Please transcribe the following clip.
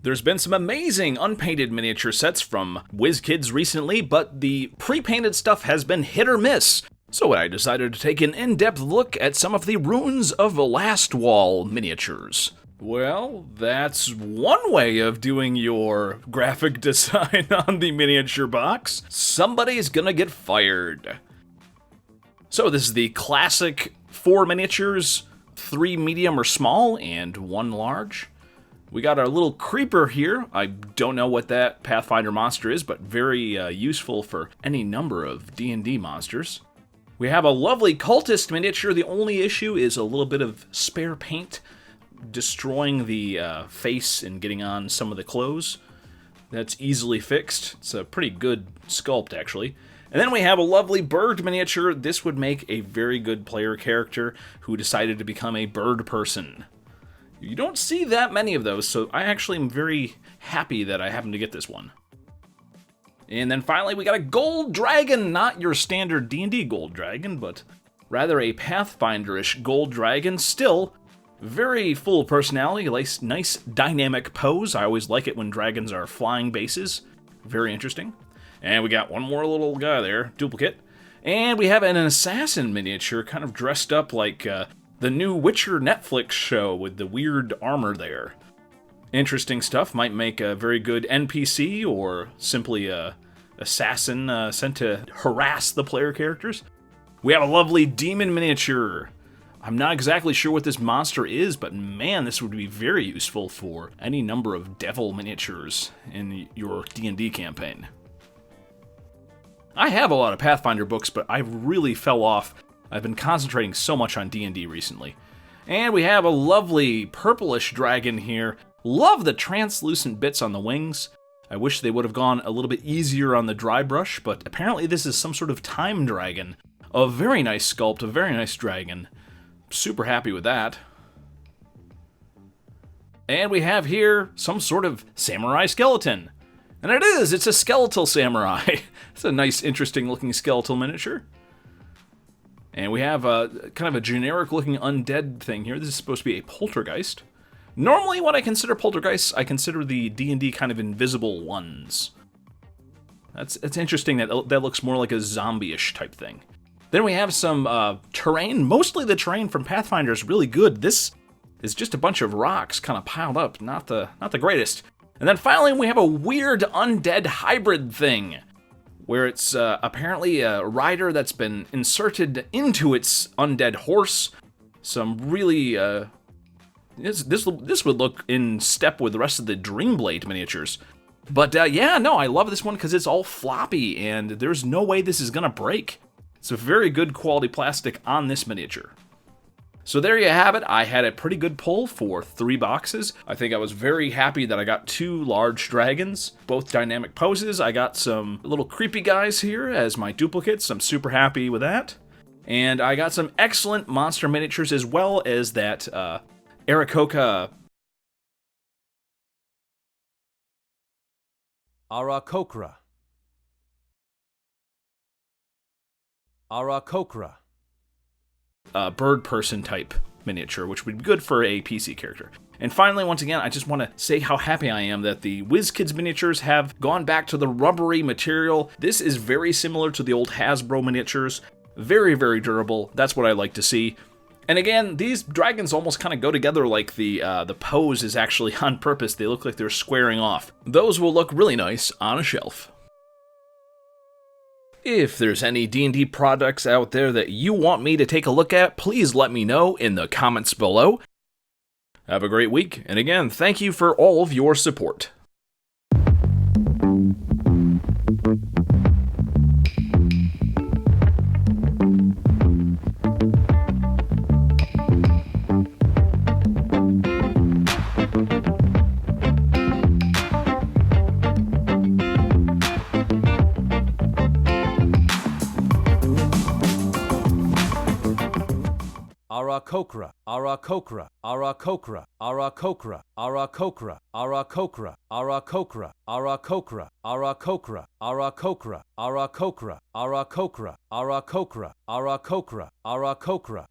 There's been some amazing unpainted miniature sets from WizKids recently, but the pre-painted stuff has been hit or miss. So I decided to take an in-depth look at some of the Ruins of Lastwall miniatures. Well, that's one way of doing your graphic design on the miniature box. Somebody's gonna get fired. So this is the classic 4 miniatures, 3 medium or small, and 1 large. We got our little creeper here. I don't know what that Pathfinder monster is, but very useful for any number of D&D monsters. We have a lovely cultist miniature. The only issue is a little bit of spare paint destroying the face and getting on some of the clothes. That's easily fixed. It's a pretty good sculpt, actually. And then we have a lovely bird miniature. This would make a very good player character who decided to become a bird person. You don't see that many of those, so I actually am very happy that I happened to get this one. And then finally, we got a gold dragon, not your standard D&D gold dragon, but rather a Pathfinder-ish gold dragon. Still, very full of personality, nice dynamic pose. I always like it when dragons are flying bases. Very interesting. And we got one more little guy there, duplicate. And we have an assassin miniature, kind of dressed up like the new Witcher Netflix show with the weird armor there. Interesting stuff. Might make a very good NPC or simply a assassin sent to harass the player characters. We have a lovely demon miniature. I'm not exactly sure what this monster is, but man, this would be very useful for any number of devil miniatures in your D&D campaign. I have a lot of Pathfinder books, but I really fell off. I've been concentrating so much on D&D recently. And we have a lovely purplish dragon here. Love the translucent bits on the wings. I wish they would have gone a little bit easier on the dry brush, but apparently this is some sort of time dragon. A very nice sculpt, a very nice dragon. Super happy with that. And we have here some sort of samurai skeleton. And it's a skeletal samurai. It's a nice, interesting looking skeletal miniature. And we have kind of a generic looking undead thing here. This is supposed to be a poltergeist. Normally when I consider poltergeists, I consider the D&D kind of invisible ones. It's interesting that looks more like a zombie-ish type thing. Then we have some terrain. Mostly the terrain from Pathfinder is really good. This is just a bunch of rocks kind of piled up. Not the greatest. And then finally we have a weird undead hybrid thing, where it's apparently a rider that's been inserted into its undead horse. Some really this would look in step with the rest of the Dreamblade miniatures. But yeah, no, I love this one because it's all floppy and there's no way this is gonna break. It's a very good quality plastic on this miniature. So there you have it. I had a pretty good pull for 3 boxes. I think I was very happy that I got 2 large dragons, both dynamic poses. I got some little creepy guys here as my duplicates. I'm super happy with that. And I got some excellent monster miniatures as well as that Aarakocra. Aarakocra. Aarakocra. Bird person type miniature, which would be good for a PC character. And finally, once again, I just want to say how happy I am that the WizKids miniatures have gone back to the rubbery material. This is very similar to the old Hasbro miniatures. Very, very durable. That's what I like to see. And again, these dragons almost kind of go together like the pose is actually on purpose. They look like they're squaring off. Those will look really nice on a shelf. If there's any D&D products out there that you want me to take a look at, please let me know in the comments below. Have a great week, and again, thank you for all of your support. Aarakocra, Aarakocra, Aarakocra, Aarakocra, Aarakocra, Aarakocra, Aarakocra, Aarakocra, Aarakocra, Aarakocra, Aarakocra, Aarakocra, Aarakocra, Aarakocra, Aarakocra, Aarakocra,